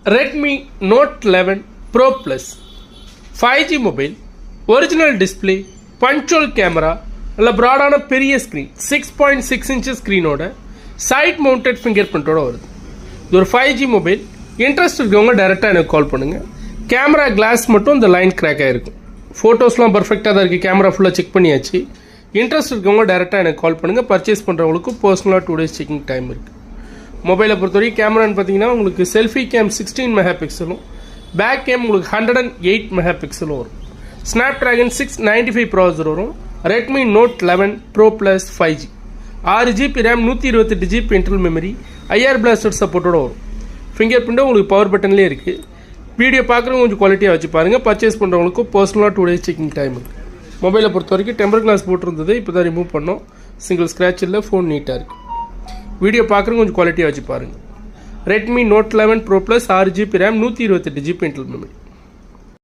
Redmi Note 11 Pro Plus 5G mobile, original display, பஞ்சுவல் camera, நல்ல ப்ராடான பெரிய ஸ்க்ரீன் 6.6 இன்ச்சஸ் ஸ்க்ரீனோட சைட் மவுண்டட் ஃபிங்கர் பிரிண்டோட வருது. இது ஒரு 5G மொபைல். இன்ட்ரெஸ்ட் இருக்கவங்க டைரெக்டாக எனக்கு கால் பண்ணுங்கள். கேமரா கிளாஸ் மட்டும் இந்த லைன் கிராக் ஆகிருக்கும். ஃபோட்டோஸ்லாம் பர்ஃபெக்டாக தான் இருக்குது. கேமரா ஃபுல்லாக செக் பண்ணியாச்சு. இன்ட்ரெஸ்ட் இருக்கவங்க டைரெக்டாக எனக்கு கால் பண்ணுங்கள். பர்ச்சேஸ் பண்ணுறவங்களுக்கு பர்சனலாக 2 days செக்கிங் டைம் இருக்குது. மொபைலை பொறுத்தவரைக்கும் கேமரான்னு பார்த்தீங்கன்னா உங்களுக்கு செல்ஃபி கேம் 16 மெகா பிக்சலும், பேக் கேம் உங்களுக்கு 108 மெகா பிக்சலும் வரும். ஸ்னாப்ட்ராகன் 695 ப்ராசஸர் வரும். Redmi note 11 pro plus 5G 6GB RAM, 128GB internal memory, IR blaster சப்போர்ட்டோட வரும். ஃபிங்கர் பிரிண்ட்டும் உங்களுக்கு பவர் பட்டன்லேயே இருக்குது. வீடியோ பார்க்குறவங்க கொஞ்சம் குவாலிட்டியாக வச்சு பாருங்கள். பர்ச்சேஸ் பண்ணுறவங்களுக்கு பர்சனலாக 2 days செக்கிங் டைம் இருக்குது. மொபைலை பொறுத்த வரைக்கும் டெம்பர் கிளாஸ் போட்டிருந்தது, இப்போ தான் ரிமூவ் பண்ணோம். சிங்கிள் ஸ்க்ராட்ச் இல்லை, ஃபோன் நீட்டாக இருக்குது. வீடியோ பார்க்குறவங்க கொஞ்சம் குவாலிட்டியாக வச்சு பாருங்கள். Redmi note 11 pro plus 6GB RAM, 128GB internal memory.